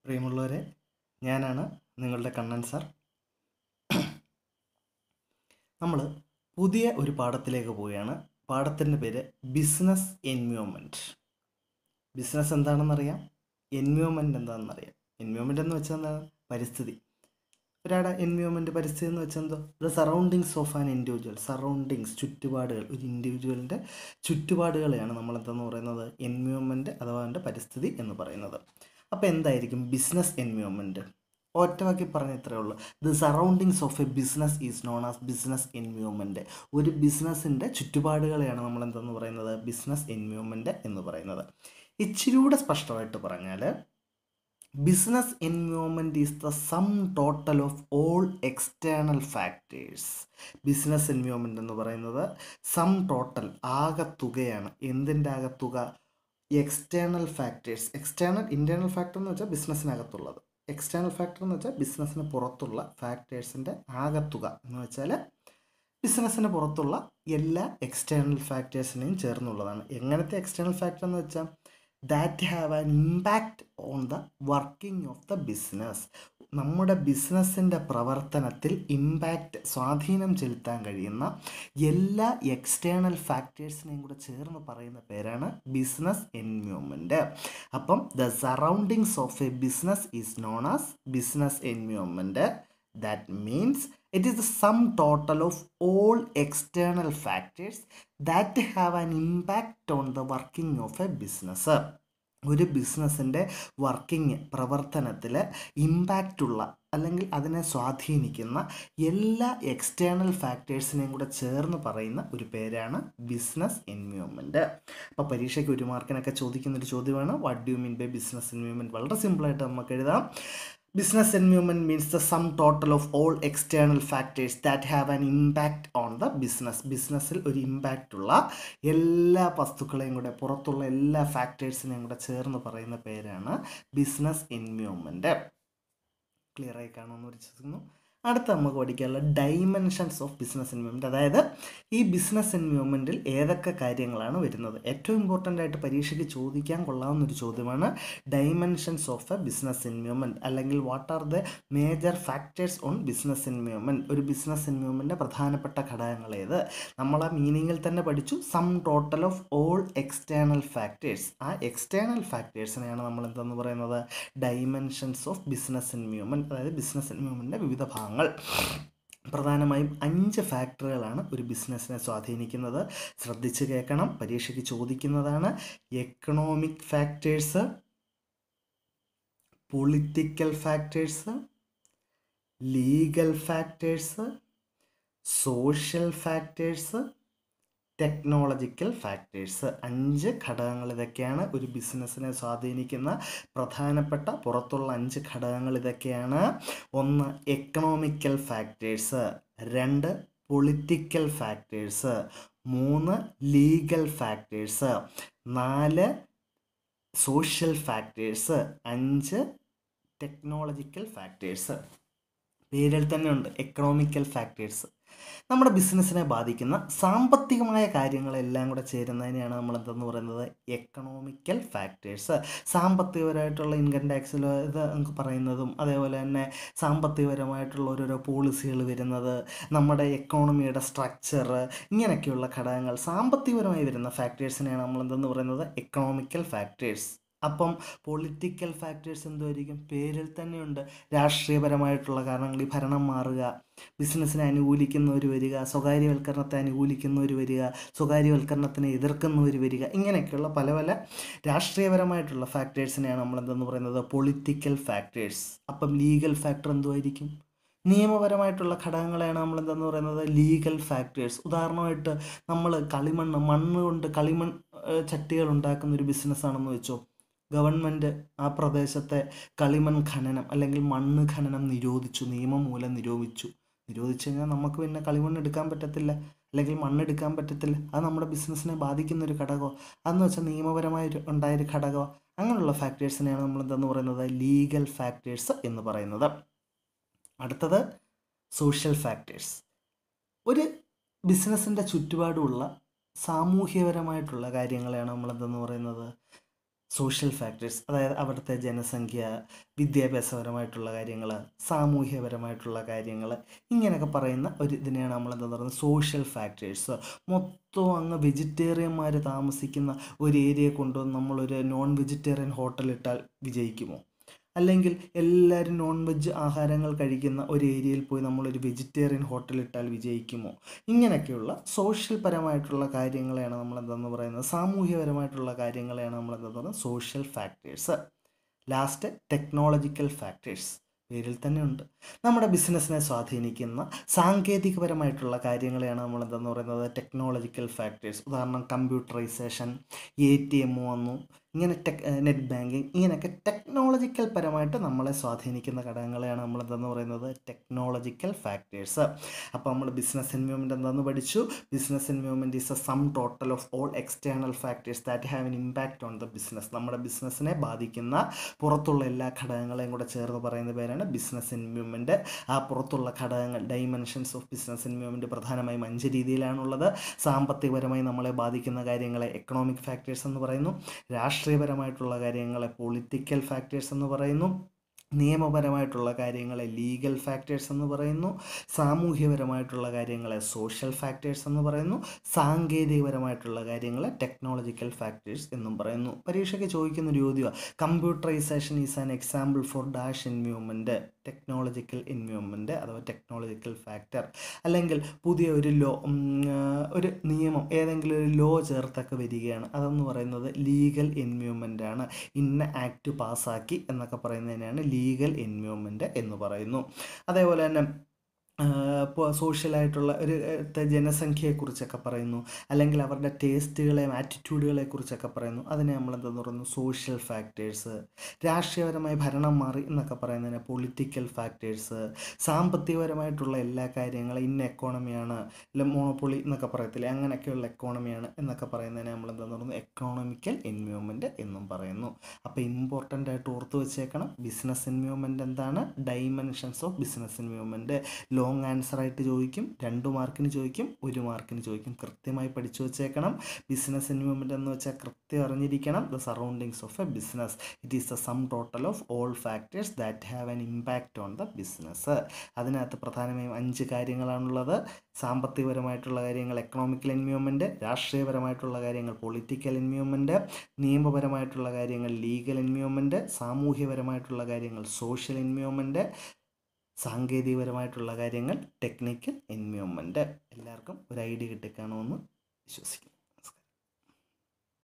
പ്രിയമുള്ളവരെ, ഞാനാണ് നിങ്ങളുടെ കണ്ണൻ സാർ. നമ്മൾ പുതിയ ഒരു പാഠത്തിലേക്ക് പോവുകയാണ്. പാഠത്തിൻ്റെ പേര് ബിസിനസ് എൻവയോൺമെൻറ്റ്. ബിസിനസ് എന്താണെന്നറിയാം, എൻവയോൺമെൻറ്റ് എന്താണെന്നറിയാം. എൻവയോൺമെൻറ്റ് എന്ന് വെച്ചാൽ എന്താണ്? പരിസ്ഥിതി. ഒരാളുടെ എൻവയോൺമെൻറ്റ്, പരിസ്ഥിതി എന്ന് വെച്ചാൽ എന്തോ? The surroundings of an individual. Surroundings, ചുറ്റുപാടുകൾ. ഒരു ഇൻഡിവിജ്വലിൻ്റെ ചുറ്റുപാടുകളെയാണ് നമ്മൾ എന്തെന്ന് പറയുന്നത്? എൻവയോൺമെൻറ്റ് അഥവാ അതിൻ്റെ പരിസ്ഥിതി എന്ന് പറയുന്നത്. അപ്പോൾ എന്തായിരിക്കും ബിസിനസ് എൻവയോൺമെൻറ്റ്? ഒറ്റവാക്കി പറഞ്ഞ ഇത്രയേ ഉള്ളൂ. The surroundings of a business is known as business environment. ഒരു ബിസിനസ്സിൻ്റെ ചുറ്റുപാടുകളെയാണ് നമ്മൾ എന്തെന്ന് പറയുന്നത്? ബിസിനസ് എൻവയോൺമെൻറ്റ് എന്ന് പറയുന്നത്. ഇച്ചിരൂടെ സ്പഷ്ടമായിട്ട് പറഞ്ഞാൽ, business environment is the sum total of all external factors. Business environment എന്ന് പറയുന്നത് സം ടോട്ടൽ, ആകത്തുകയാണ്. എന്തിൻ്റെ ആകത്തുക? External factors. External, internal factor എന്ന് വെച്ചാൽ ബിസിനസ്സിനകത്തുള്ളത്. എക്സ്റ്റേണൽ ഫാക്ടർ എന്ന് വെച്ചാൽ ബിസിനസ്സിന് പുറത്തുള്ള ഫാക്ടേഴ്സിൻ്റെ ആകത്തുക എന്ന് വെച്ചാൽ ബിസിനസ്സിന് പുറത്തുള്ള എല്ലാ എക്സ്റ്റേണൽ ഫാക്ടേഴ്സിനെയും ചേർന്നുള്ളതാണ്. എങ്ങനത്തെ എക്സ്റ്റേണൽ ഫാക്ടർ എന്ന് വെച്ചാൽ that have an impact on the working of the business. നമ്മുടെ ബിസിനസ്സിൻ്റെ പ്രവർത്തനത്തിൽ ഇമ്പാക്റ്റ്, സ്വാധീനം ചെലുത്താൻ കഴിയുന്ന എല്ലാ എക്സ്റ്റേണൽ ഫാക്ടേഴ്സിനെയും കൂടെ ചേർന്ന് പറയുന്ന പേരാണ് ബിസിനസ് എൻവയോൺമെൻറ്റ്. അപ്പം the surroundings of a business is known as business environment. That means it is the sum total of all external factors that have an impact on the working of a business. ഒരു ബിസിനസ്സിൻ്റെ working, പ്രവർത്തനത്തിൽ ഇമ്പാക്റ്റുള്ള അല്ലെങ്കിൽ അതിനെ സ്വാധീനിക്കുന്ന എല്ലാ external ഫാക്ടേഴ്സിനെയും കൂടെ ചേർന്ന് പറയുന്ന ഒരു പേരാണ് ബിസിനസ് എൻവയോൺമെൻറ്റ്. അപ്പോൾ പരീക്ഷയ്ക്ക് 1 മാർക്കിനൊക്കെ ചോദിക്കുന്നൊരു ചോദ്യമാണ്, what do you mean by business environment? വളരെ സിമ്പിളായിട്ട് നമുക്ക് എഴുതാം. Business environment means the sum total of all external factors that have an impact on the business. ബിസിനസ്സിൽ ഒരു ഇമ്പാക്റ്റ് ഉള്ള എല്ലാ വസ്തുക്കളെയും കൂടെ, പുറത്തുള്ള എല്ലാ ഫാക്ടേഴ്സിനെയും കൂടെ ചേർന്ന് പറയുന്ന പേരാണ് ബിസിനസ് എൻവയോൺമെൻറ്റ്. ക്ലിയർ ആയി കാണുമെന്ന് വിശ്വസിക്കുന്നു. അടുത്ത നമുക്ക് പഠിക്കാനുള്ള ഡൈമെൻഷൻസ് ഓഫ് ബിസിനസ് എൻവയോൺമെൻറ്റ്. അതായത് ഈ ബിസിനസ് എൻവയോൺമെൻറ്റിൽ ഏതൊക്കെ കാര്യങ്ങളാണ് വരുന്നത്? ഏറ്റവും ഇമ്പോർട്ടൻ്റ് ആയിട്ട് പരീക്ഷയ്ക്ക് ചോദിക്കാൻ കൊള്ളാവുന്നൊരു ചോദ്യമാണ് dimensions of a business environment, അല്ലെങ്കിൽ what are the major factors on business environment. ഒരു ബിസിനസ് എൻവയോൺമെൻറ്റിൻ്റെ പ്രധാനപ്പെട്ട ഘടകങ്ങൾ ഏത്? നമ്മൾ ആ മീനിങ്ങിൽ തന്നെ പഠിച്ചു, sum total of all external factors. ആ എക്സ്റ്റേണൽ ഫാക്ടേഴ്സിനെയാണ് നമ്മൾ എന്തെന്ന് പറയുന്നത്? Dimensions of business environment. അതായത് ബിസിനസ് എൻവയോൺമെൻറ്റിൻ്റെ വിവിധ ഭാഗങ്ങൾ. പ്രധാനമായും 5 ഫാക്ടറുകളാണ് ഒരു ബിസിനസ്സിനെ സ്വാധീനിക്കുന്നത്. ശ്രദ്ധിച്ച് കേൾക്കണം, പരീക്ഷയ്ക്ക് ചോദിക്കുന്നതാണ്. Economic factors, political factors, legal factors, social factors, technological factors. 5 ഘടകങ്ങൾ ഇതൊക്കെയാണ് ഒരു ബിസിനസ്സിനെ സ്വാധീനിക്കുന്ന പ്രധാനപ്പെട്ട പുറത്തുള്ള 5 ഘടകങ്ങൾ ഇതൊക്കെയാണ്. 1 economical factors, 2 political factors, 3 legal factors, 4 social factors, 5 technological factors. പേരിൽ തന്നെ ഉണ്ട് എക്കണോമിക്കൽ ഫാക്ടേഴ്സ്. നമ്മുടെ ബിസിനസ്സിനെ ബാധിക്കുന്ന സാമ്പത്തികമായ കാര്യങ്ങളെല്ലാം കൂടെ ചേരുന്നതിനെയാണ് നമ്മൾ എന്തെന്ന് പറയുന്നത്? Economical factors. സാമ്പത്തികപരമായിട്ടുള്ള ഇൻകം ടാക്സിൽ ഇത് നമുക്ക് പറയുന്നതും, അതേപോലെ തന്നെ സാമ്പത്തികപരമായിട്ടുള്ള ഓരോരോ പോളിസികൾ വരുന്നത്, നമ്മുടെ എക്കോണമിയുടെ സ്ട്രക്ചർ, ഇങ്ങനെയൊക്കെയുള്ള ഘടകങ്ങൾ സാമ്പത്തികപരമായി വരുന്ന ഫാക്ടേഴ്സിനെയാണ് നമ്മൾ എന്തെന്ന് പറയുന്നത്? Economical factors. അപ്പം പൊളിറ്റിക്കൽ ഫാക്ടേഴ്സ് എന്തായിരിക്കും? പേരിൽ തന്നെയുണ്ട്, രാഷ്ട്രീയപരമായിട്ടുള്ള കാരണങ്ങൾ. ഈ ഭരണം മാറുക, ബിസിനസ്സിനെ അനുകൂലിക്കുന്നവർ വരിക, സ്വകാര്യവൽക്കരണത്തെ അനുകൂലിക്കുന്നവർ വരിക, സ്വകാര്യവൽക്കരണത്തിനെ എതിർക്കുന്നവർ വരിക, ഇങ്ങനെയൊക്കെയുള്ള പല പല രാഷ്ട്രീയപരമായിട്ടുള്ള ഫാക്ടേഴ്സിനെയാണ് നമ്മൾ എന്തെന്ന് പറയുന്നത്? Political factors. അപ്പം ലീഗൽ ഫാക്ടർ എന്തുമായിരിക്കും? നിയമപരമായിട്ടുള്ള ഘടകങ്ങളെയാണ് നമ്മൾ എന്തെന്ന് പറയുന്നത്? Legal factors. ഉദാഹരണമായിട്ട് നമ്മൾ മണ്ണ് കൊണ്ട് കളിമൺ ചട്ടികൾ ഉണ്ടാക്കുന്ന ഒരു ബിസിനസ്സാണെന്ന് വെച്ചോ. ഗവൺമെൻറ് ആ പ്രദേശത്തെ കളിമൺ ഖനനം അല്ലെങ്കിൽ മണ്ണ് ഖനനം നിരോധിച്ചു, നിയമം മൂലം നിരോധിച്ചു കഴിഞ്ഞാൽ നമുക്ക് പിന്നെ കളിമണ്ണ് എടുക്കാൻ പറ്റത്തില്ല, അല്ലെങ്കിൽ മണ്ണെടുക്കാൻ പറ്റത്തില്ല. അത് നമ്മുടെ ബിസിനസ്സിനെ ബാധിക്കുന്നൊരു ഘടകമോ? അതെന്ന് വെച്ചാൽ നിയമപരമായി ഉണ്ടായൊരു ഘടകമോ? അങ്ങനെയുള്ള ഫാക്ടേഴ്സിനെയാണ് നമ്മൾ എന്തെന്ന് പറയുന്നത്? ലീഗൽ ഫാക്ടേഴ്സ് എന്ന് പറയുന്നത്. അടുത്തത് സോഷ്യൽ ഫാക്ടേഴ്സ്. ഒരു ബിസിനസ്സിൻ്റെ ചുറ്റുപാടുമുള്ള സാമൂഹ്യപരമായിട്ടുള്ള കാര്യങ്ങളെയാണ് നമ്മൾ എന്തെന്ന് പറയുന്നത്? സോഷ്യൽ ഫാക്ടേഴ്സ്, അതായത് അവിടുത്തെ ജനസംഖ്യ, വിദ്യാഭ്യാസപരമായിട്ടുള്ള കാര്യങ്ങൾ, സാമൂഹ്യപരമായിട്ടുള്ള കാര്യങ്ങൾ, ഇങ്ങനെയൊക്കെ പറയുന്ന ഒരു ഇതിനെയാണ് നമ്മൾ എന്താ പറയുന്നത് സോഷ്യൽ ഫാക്ടേഴ്സ്. മൊത്തം അങ്ങ് വെജിറ്റേറിയന്മാർ താമസിക്കുന്ന ഒരു ഏരിയ കൊണ്ടുവന്ന് നമ്മളൊരു നോൺ വെജിറ്റേറിയൻ ഹോട്ടലിട്ടാൽ വിജയിക്കുമോ? അല്ലെങ്കിൽ എല്ലാവരും നോൺ വെജ് ആഹാരങ്ങൾ കഴിക്കുന്ന ഒരു ഏരിയയിൽ പോയി നമ്മളൊരു വെജിറ്റേറിയൻ ഹോട്ടലിട്ടാൽ വിജയിക്കുമോ? ഇങ്ങനെയൊക്കെയുള്ള സോഷ്യൽ പരമായിട്ടുള്ള കാര്യങ്ങളെയാണ് നമ്മൾ എന്താണെന്ന് പറയുന്നത്, സാമൂഹ്യപരമായിട്ടുള്ള കാര്യങ്ങളെയാണ് നമ്മൾ എന്താണെന്ന് പറയുന്നത് social factors. Last technological factors, പേരിൽ തന്നെ ഉണ്ട്. നമ്മുടെ ബിസിനസ്സിനെ സ്വാധീനിക്കുന്ന സാങ്കേതികപരമായിട്ടുള്ള കാര്യങ്ങളെയാണ് നമ്മൾ എന്താണെന്ന് പറയുന്നത് ടെക്നോളജിക്കൽ ഫാക്ടേഴ്സ്. ഉദാഹരണം കമ്പ്യൂട്ടറൈസേഷൻ, ATM വന്നു, ഇങ്ങനെ നെറ്റ് ബാങ്കിങ്, ഇങ്ങനെയൊക്കെ ടെക്നോളജിക്കൽ പരമായിട്ട് നമ്മളെ സ്വാധീനിക്കുന്ന ഘടകങ്ങളെയാണ് നമ്മൾ എന്താണെന്ന് പറയുന്നത് ടെക്നോളജിക്കൽ ഫാക്ടേഴ്സ്. അപ്പോൾ നമ്മൾ ബിസിനസ് എൻവയോൺമെൻറ്റ് എന്താണെന്ന് പഠിച്ചു. Business environment is A some total of all external factors that have an impact on the business. നമ്മുടെ ബിസിനസ്സിനെ ബാധിക്കുന്ന പുറത്തുള്ള എല്ലാ ഘടകങ്ങളെയും കൂടെ ചേർന്ന് പറയുന്ന പേരാണ് ബിസിനസ് എൻവയോൺമെൻറ്റ്. ആ പുറത്തുള്ള ഘടകങ്ങൾ, ഡൈമെൻഷൻസ് ഓഫ് ബിസിനസ് എൻവയോൺമെൻറ്റ് പ്രധാനമായും 5 രീതിയിലാണുള്ളത്. സാമ്പത്തികപരമായി നമ്മളെ ബാധിക്കുന്ന കാര്യങ്ങളെ എക്കണോമിക് ഫാക്ടേഴ്സ് എന്ന് പറയുന്നു. രാഷ്ട്രീയപരമായിട്ടുള്ള കാര്യങ്ങളെ പൊളിറ്റിക്കൽ ഫാക്ടേഴ്സ് എന്ന് പറയുന്നു. നിയമപരമായിട്ടുള്ള കാര്യങ്ങളെ ലീഗൽ ഫാക്ടേഴ്സ് എന്ന് പറയുന്നു. സാമൂഹ്യപരമായിട്ടുള്ള കാര്യങ്ങളെ സോഷ്യൽ ഫാക്ടേഴ്സ് എന്ന് പറയുന്നു. സാങ്കേതികപരമായിട്ടുള്ള കാര്യങ്ങളെ ടെക്നോളജിക്കൽ ഫാക്ടേഴ്സ് എന്നും പറയുന്നു. പരീക്ഷയ്ക്ക് ചോദിക്കുന്ന ഒരു ചോദ്യമാണ്, computerisation is an example for dash environment, technological environment അഥവാ ടെക്നോളജിക്കൽ ഫാക്ടർ. അല്ലെങ്കിൽ പുതിയ ഒരു നിയമം, ഏതെങ്കിലും ഒരു ലോ ചേർത്തൊക്കെ വരികയാണ്, അതെന്ന് പറയുന്നത് ലീഗൽ എൻവയോൺമെൻ്റ് ആണ്. ഇന്ന ആക്ട് പാസ്സാക്കി എന്നൊക്കെ പറയുന്നതിനാണ് ലീഗൽ എൻവയോൺമെൻറ്റ് എന്ന് പറയുന്നു. അതേപോലെ തന്നെ ഇപ്പോൾ സോഷ്യലായിട്ടുള്ള ഒരു ജനസംഖ്യയെക്കുറിച്ചൊക്കെ പറയുന്നു, അല്ലെങ്കിൽ അവരുടെ ടേസ്റ്റുകളെയും ആറ്റിറ്റ്യൂഡുകളെ കുറിച്ചൊക്കെ പറയുന്നു, അതിനെ നമ്മൾ എന്താന്ന് പറയുന്നു സോഷ്യൽ ഫാക്ടേഴ്സ്. രാഷ്ട്രീയപരമായി ഭരണം മാറി എന്നൊക്കെ പറയുന്നതിന് പൊളിറ്റിക്കൽ ഫാക്ടേഴ്സ്. സാമ്പത്തികപരമായിട്ടുള്ള എല്ലാ കാര്യങ്ങളും ഇന്ന എക്കോണമിയാണ്, അല്ല മോണോപ്പൊളി എന്നൊക്കെ പറയത്തില്ലേ, അങ്ങനെയൊക്കെയുള്ള എക്കോണമിയാണ് എന്നൊക്കെ പറയുന്നതിനെ നമ്മൾ എന്താന്ന് പറയുന്നു എക്കണോമിക്കൽ എൻവയോൺമെൻറ്റ് എന്നും പറയുന്നു. അപ്പോൾ ഇമ്പോർട്ടൻ്റ് ആയിട്ട് ഓർത്ത് വെച്ചേക്കണം, ബിസിനസ് എൻവയോൺമെൻറ്റ് എന്താണ്, dimensions of business environment. Long answer ആയിട്ട് ചോദിക്കും, 2 മാർക്കിന് ചോദിക്കും, 1 മാർക്കിന് ചോദിക്കും. കൃത്യമായി പഠിച്ചു വെച്ചേക്കണം. ബിസിനസ് എൻവയോൺമെൻറ്റ് എന്ന് വെച്ചാൽ കൃത്യം അറിഞ്ഞിരിക്കണം. The surroundings of a business, it is the sum total of all factors that have an impact on the business. അതിനകത്ത് പ്രധാനമായും 5 കാര്യങ്ങളാണുള്ളത്. സാമ്പത്തികപരമായിട്ടുള്ള കാര്യങ്ങൾ എക്കണോമിക്കൽ എൻവയോൺമെൻറ്റ്, രാഷ്ട്രീയപരമായിട്ടുള്ള കാര്യങ്ങൾ പൊളിറ്റിക്കൽ എൻവയോൺമെൻറ്റ്, നിയമപരമായിട്ടുള്ള കാര്യങ്ങൾ ലീഗൽ എൻവയോൺമെൻറ്റ്, സാമൂഹ്യപരമായിട്ടുള്ള കാര്യങ്ങൾ സോഷ്യൽ എൻവയോൺമെൻറ്റ്, സാങ്കേതികപരമായിട്ടുള്ള കാര്യങ്ങൾ ടെക്നിക്കൽ എൻവയോൺമെൻറ്റ്. എല്ലാവർക്കും ഒരു ഐഡിയ കിട്ടിക്കാണുമെന്ന് വിശ്വസിക്കുന്നു.